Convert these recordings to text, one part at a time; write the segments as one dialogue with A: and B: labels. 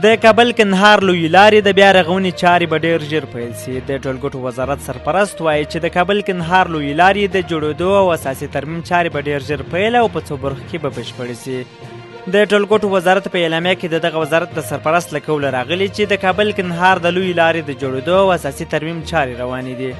A: د کابل کندهار لویې لارې د بیا رغونې چارې به ډېر ژر پیل سي. د ټولګټو وزارت سرپرست وایي چې د کابل کندهار لویې لارې د جوړېدو او اساسي ترمیم چارې به ډېر ژر پیل او په څو برخو کې به بشپړې سي. د ټولګټو وزارت په اعلامیه کې د دغه وزارت د سرپرست له قوله راغلي چې د کابل کندهار د لویې لارې د جوړېدو او اساسي ترمیم چارې روانې دي.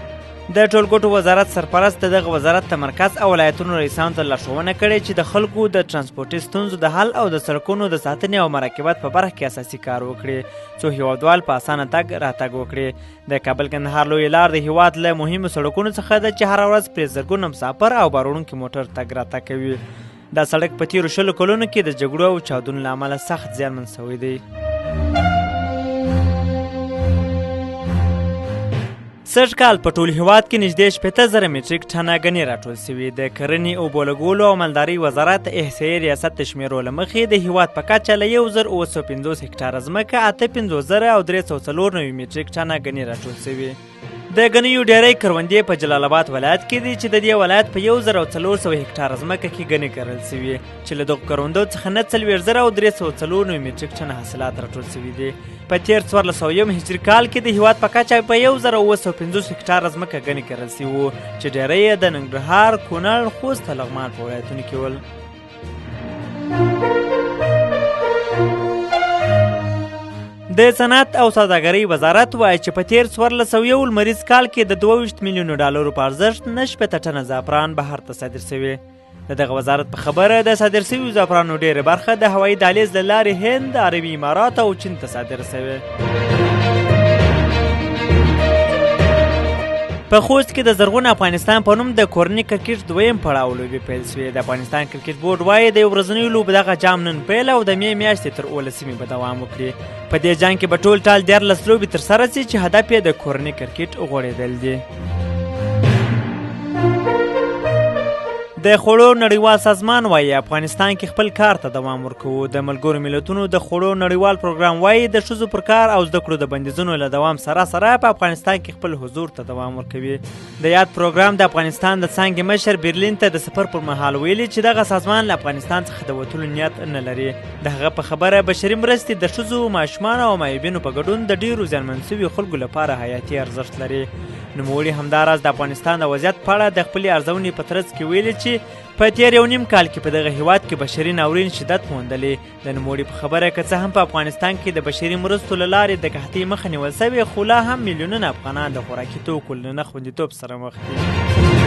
A: د ټولګټو وزارت سرپرست د دغه وزارت ته مرکز او ولایتونو رئیسانو ته لارښوونه کړې چې د خلکو د ترانسپورټي ستونزو د حل او د سړکونو د ساتنې او مراقبت په برخه کې اساسي کار وکړي څو هیوادوال په اسانه تګ راتګ وکړي. د کابل کندهار لویې لار د هیواد له مهمو سړکونو څخه ده چې هره ورځ پرې زرګونه مسافر او بار موټر تګ راتګ کوي. دا سړک په تیرو 20 کلونو کې د جګړو او چاودنو له امله سخت زیانمن شوی دی. سږ کال په ټول هیواد کې نږدې 70,000 مټریک ټنه ګني راټول شوي. د کرنې اوبو لګولو او مالدارۍ وزارت احصایي ریاست د شمیرو له مخې د هیواد په کچه له 1950 هکټاره ځمکه 58,394 مټریک ټنه ګني راټول شوي. د ګنیو ډیری کروندې په جلال آباد ولایت کې دي چې د دې ولایت په 1400 هکټاره ځمکه کې ګني کرل شوي چې له دغو کروندو څخه نه 4304 مټریک ټنه حاصلات راټول شوي دي. په تیر 1400 هجري کال کې د هیواد په کچه په 1950 هکټاره ځمکه ګني کرل شوي وو چې ډیری یې د ننګرهار، کونړ، خوست او لغمان په ولایتونو کې ول. د صنعت او سوداګرۍ وزارت وایي چې په تیر 1401 لمریز کال کې د 22 میلیونو ډالرو په ارزښت 90 ټنه زعفران بهر ته صادر شوي. د دغه وزارت په خبره د صادر شویو زعفرانو ډېره برخه د هوایي دهلیز له لارې هند، عربي امارات او چین ته صادر شوې. په خوست کې د زرغون افغانستان په نوم د کورني کرکټ دویم پړاو لوبې پیل شوې. د افغانستان کرکټ بورډ وایي د یو ورځنیو لوبو دغه جام نن پیل او د مې میاشتې تر 18 به دوام وکړي. په دې جام کې به ټول ټال 14 لوبې ترسره شي چې هدف یې د کورني کرکټ غوړېدل دي. د خوړو نړیوال سازمان وایي افغانستان کې خپل کار ته دوام ورکوو. د ملګرو ملتونو د خوړو نړیوال پروګرام وایي د ښځو پر کار او زده کړو د بندیزونو له دوام سره په افغانستان کې خپل حضور ته دوام ورکوي. د یاد پروګرام د افغانستان د څانګې مشر برلین ته د سفر پر مهال ویلي چې دغه سازمان له افغانستان څخه د وتلو نیت نه لري. د هغه په خبره بشري مرستې د ښځو، ماشومانو او معیوبینو په ګډون د ډیرو زیانمن شویو خلکو لپاره حیاتي ارزښت لري. نوموړي همداراز د افغانستان د وضعیت په اړه د خپلې ارزونې په ترڅ کې ویلي چې په تیر 1.5 کال کې په دغه هیواد کې بشري ناورین شدت موندلی. د نوموړي په خبره که څه هم په افغانستان کې د بشري مرستو له لارې د قحطۍ مخه نیول شوې، خو لا هم میلیونونه افغانان د خوراکي توکو له نه خوندیتوب سره مخ دي.